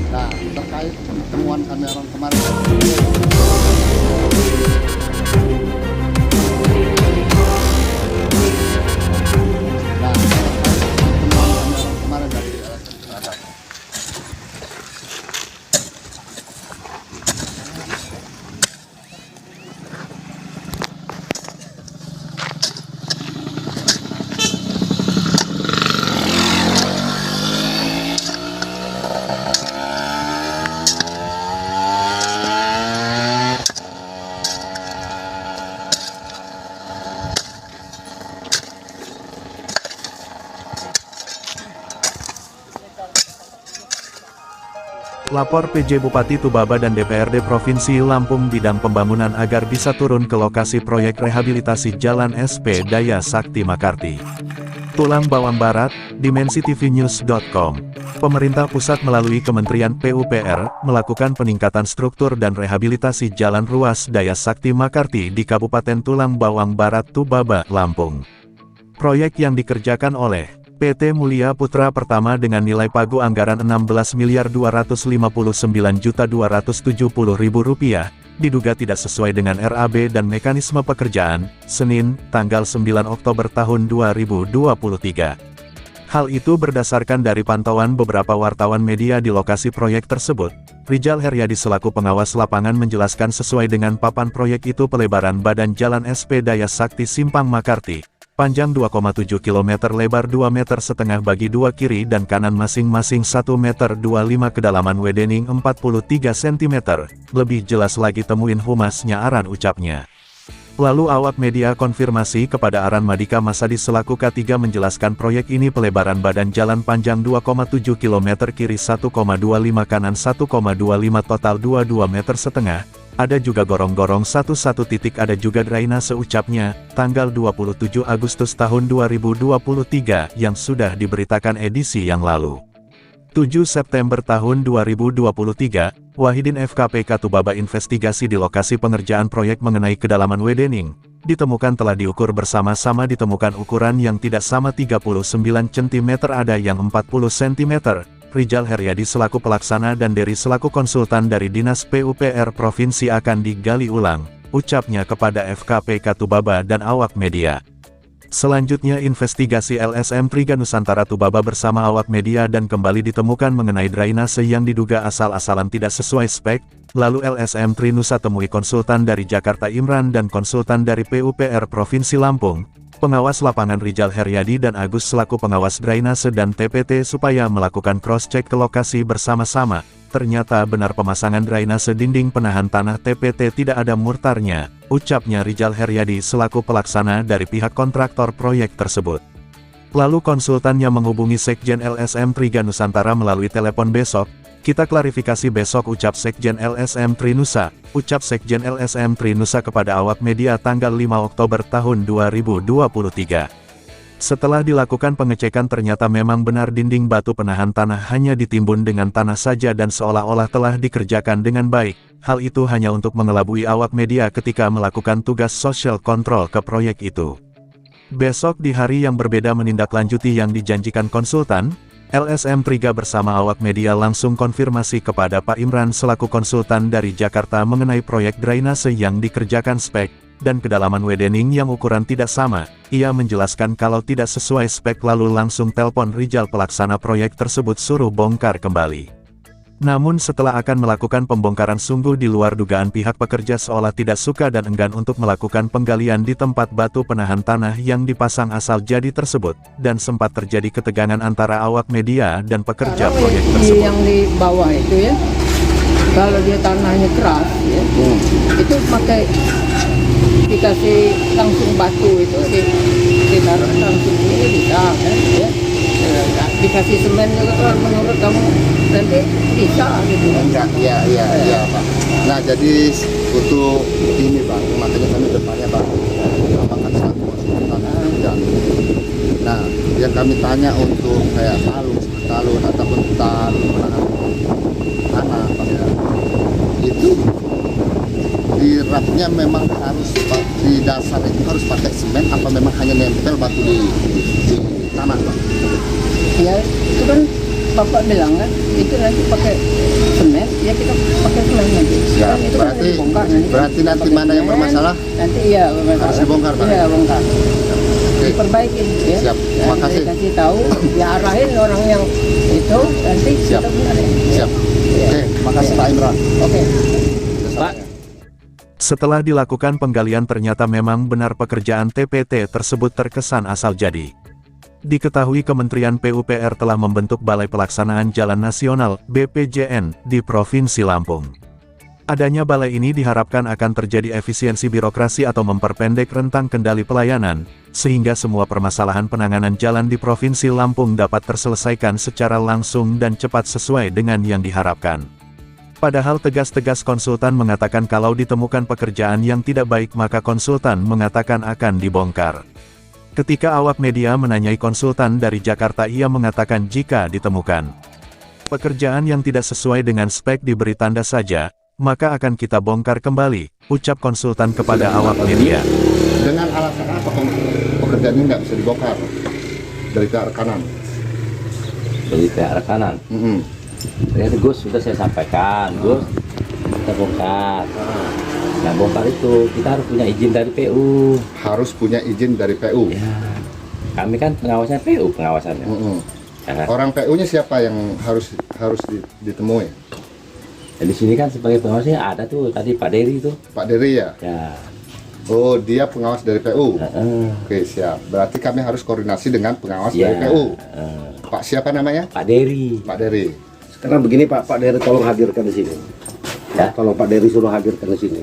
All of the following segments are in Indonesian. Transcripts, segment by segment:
Nah, terkait temuan kami orang kemarin. Nah, terkait temuan kami orang kemarin dari LSM Terhadap. Lapor PJ Bupati Tubaba dan DPRD Provinsi Lampung bidang pembangunan agar bisa turun ke lokasi proyek rehabilitasi Jalan SP Daya Sakti Makarti. Tulang Bawang Barat, dimensitv.news.com. Pemerintah pusat melalui Kementerian PUPR, melakukan peningkatan struktur dan rehabilitasi jalan ruas Daya Sakti Makarti di Kabupaten Tulang Bawang Barat Tubaba, Lampung. Proyek yang dikerjakan oleh PT Mulia Putra Pertama dengan nilai pagu anggaran Rp16.259.270.000, diduga tidak sesuai dengan RAB dan mekanisme pekerjaan, Senin, tanggal 9 Oktober tahun 2023. Hal itu berdasarkan dari pantauan beberapa wartawan media di lokasi proyek tersebut. Rijal Heryadi selaku pengawas lapangan menjelaskan sesuai dengan papan proyek itu pelebaran badan jalan SP Daya Sakti Simpang Makarti. Panjang 2,7 km, lebar 2,5 meter bagi dua kiri dan kanan masing-masing 1,25 meter, kedalaman widening 43 cm. Lebih jelas lagi temuin humasnya Aran ucapnya. Lalu awak media konfirmasi kepada Aran Madika Masadi selaku K3 menjelaskan proyek ini pelebaran badan jalan panjang 2,7 km kiri 1,25 kanan 1,25 total 22,5 meter. Ada juga gorong-gorong 11 titik, ada juga drainase ucapnya, tanggal 27 Agustus tahun 2023 yang sudah diberitakan edisi yang lalu. 7 September tahun 2023, Wahidin FKPK Tubaba investigasi di lokasi pengerjaan proyek mengenai kedalaman widening. Ditemukan telah diukur bersama-sama, ditemukan ukuran yang tidak sama 39 cm, ada yang 40 cm. Rijal Heryadi selaku pelaksana dan Dery selaku konsultan dari Dinas PUPR Provinsi akan digali ulang, ucapnya kepada FKPK Tubaba dan awak media. Selanjutnya investigasi LSM Triga Nusantara Tubaba bersama awak media dan kembali ditemukan mengenai drainase yang diduga asal-asalan tidak sesuai spek. Lalu LSM Trinusa temui konsultan dari Jakarta Imran dan konsultan dari PUPR Provinsi Lampung. Pengawas lapangan Rijal Heryadi dan Agus selaku pengawas drainase dan TPT supaya melakukan cross-check ke lokasi bersama-sama. Ternyata benar pemasangan drainase dinding penahan tanah TPT tidak ada mortarnya, ucapnya Rijal Heryadi selaku pelaksana dari pihak kontraktor proyek tersebut. Lalu konsultannya menghubungi Sekjen LSM Triga Nusantara melalui telepon besok. Kita klarifikasi besok, ucap Sekjen LSM Trinusa. Ucap Sekjen LSM Trinusa kepada awak media tanggal 5 Oktober tahun 2023. Setelah dilakukan pengecekan ternyata memang benar dinding batu penahan tanah hanya ditimbun dengan tanah saja dan seolah-olah telah dikerjakan dengan baik. Hal itu hanya untuk mengelabui awak media ketika melakukan tugas social control ke proyek itu. Besok di hari yang berbeda menindaklanjuti yang dijanjikan konsultan, LSM Triga bersama awak media langsung konfirmasi kepada Pak Imran selaku konsultan dari Jakarta mengenai proyek drainase yang dikerjakan spek, dan kedalaman widening yang ukuran tidak sama. Ia menjelaskan kalau tidak sesuai spek lalu langsung telpon Rijal pelaksana proyek tersebut suruh bongkar kembali. Namun setelah akan melakukan pembongkaran sungguh di luar dugaan, pihak pekerja seolah tidak suka dan enggan untuk melakukan penggalian di tempat batu penahan tanah yang dipasang asal jadi tersebut, dan sempat terjadi ketegangan antara awak media dan pekerja proyek tersebut. Yang di bawah itu ya, kalau dia tanahnya keras ya, itu pakai dikasih langsung batu itu ditaruh langsung ini bisa kan ya. Dikasih semen juga kan menurut kamu nanti bisa gitu. Enggak, iya Pak. Nah jadi untuk ini Bang, makanya kami depannya Bang, apakah satu konsultan tidak. Nah yang kami tanya untuk kayak talun ataupun tanah Bang ya, itu di rapnya memang harus di dasar itu harus pakai semen apa memang hanya nempel batu di tanah Bang? Ya itu kan Bapak bilang kan, itu nanti pakai semen, ya kita pakai semen nanti. Siap. Kan itu kan Berarti- dibongkar berarti nanti pakai mana yang semen, bermasalah? Nanti iya bermasalah. Harus dibongkar, Pak? Iya, bongkar. Oke. Diperbaiki ya. Siap. Dan Makasih. kasih tahu, diarahin orang yang itu, nanti Siap. kita benerin. Siap. Ya. Oke, makasih Pak Imran. Oke. Pak. Setelah dilakukan penggalian ternyata memang benar pekerjaan TPT tersebut terkesan asal jadi. Diketahui Kementerian PUPR telah membentuk Balai Pelaksanaan Jalan Nasional (BPJN) di Provinsi Lampung. Adanya balai ini diharapkan akan terjadi efisiensi birokrasi atau memperpendek rentang kendali pelayanan, sehingga semua permasalahan penanganan jalan di Provinsi Lampung dapat terselesaikan secara langsung dan cepat sesuai dengan yang diharapkan. Padahal tegas-tegas konsultan mengatakan kalau ditemukan pekerjaan yang tidak baik maka konsultan mengatakan akan dibongkar. Ketika awak media menanyai konsultan dari Jakarta, ia mengatakan jika ditemukan pekerjaan yang tidak sesuai dengan spek diberi tanda saja, maka akan kita bongkar kembali, ucap konsultan kepada awak media. Dengan alasan apa pekerjaan ini nggak bisa dibongkar dari pihak rekanan? Dari pihak rekanan. Ternyata Gus sudah saya sampaikan, Gus kita bongkar. Nah bongkar itu kita harus punya izin dari PU. Harus punya izin dari PU. Ya, kami kan pengawasannya PU pengawasannya. Ya kan? Orang PU-nya siapa yang harus ditemui? Dan di sini kan sebagai pengawasnya ada tuh tadi Pak Dery itu. Pak Dery ya? Ya. Oh, dia pengawas dari PU. Heeh. Oke, siap. Berarti kami harus koordinasi dengan pengawas Ya, dari PU. Pak siapa namanya? Pak Dery. Pak Dery. Sekarang begini Pak Dery tolong hadirkan di sini. Ya. Tolong Pak Dery suruh hadirkan di sini.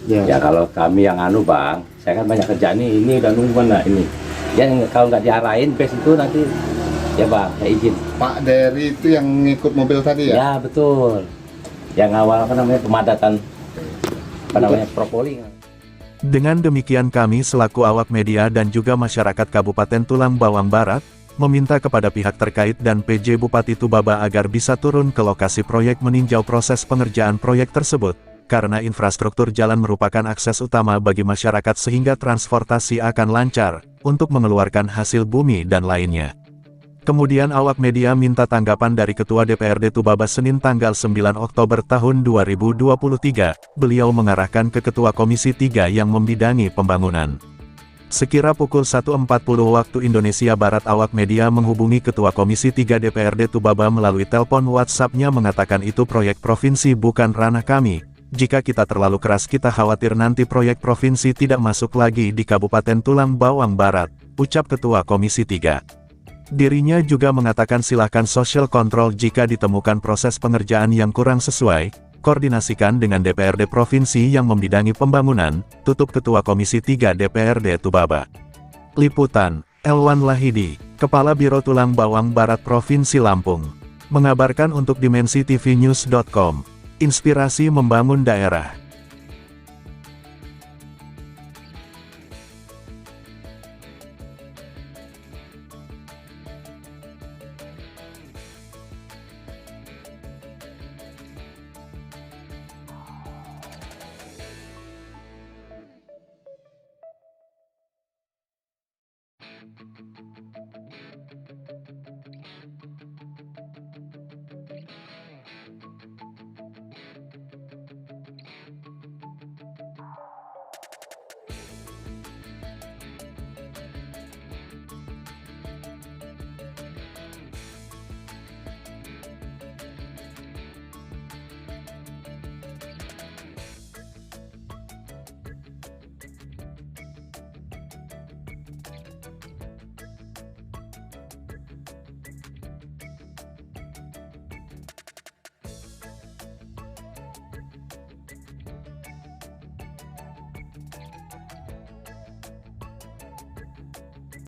Ya kalau kami yang Bang, saya kan banyak kerjaan ini udah nungguan lah ini. Ya kalau nggak diarahin base itu nanti ya Bang, saya izin. Pak Dery itu yang ngikut mobil tadi ya? Ya betul. Yang awal pemadatan propoli. Dengan demikian kami selaku awak media dan juga masyarakat Kabupaten Tulang Bawang Barat, meminta kepada pihak terkait dan PJ Bupati Tubaba agar bisa turun ke lokasi proyek meninjau proses pengerjaan proyek tersebut, karena infrastruktur jalan merupakan akses utama bagi masyarakat sehingga transportasi akan lancar, untuk mengeluarkan hasil bumi dan lainnya. Kemudian awak media minta tanggapan dari Ketua DPRD Tubaba Senin tanggal 9 Oktober tahun 2023, beliau mengarahkan ke Ketua Komisi 3 yang membidangi pembangunan. Sekira pukul 1.40 waktu Indonesia Barat awak media menghubungi Ketua Komisi 3 DPRD Tubaba melalui telepon WhatsApp-nya mengatakan itu proyek provinsi bukan ranah kami. Jika kita terlalu keras kita khawatir nanti proyek provinsi tidak masuk lagi di Kabupaten Tulang Bawang Barat, ucap Ketua Komisi 3. Dirinya juga mengatakan silakan social control jika ditemukan proses pengerjaan yang kurang sesuai, koordinasikan dengan DPRD Provinsi yang membidangi pembangunan, tutup Ketua Komisi 3 DPRD Tubaba. Liputan, Elwan Lahidi, Kepala Biro Tulang Bawang Barat Provinsi Lampung, mengabarkan untuk dimensitv.news.com. Inspirasi membangun daerah.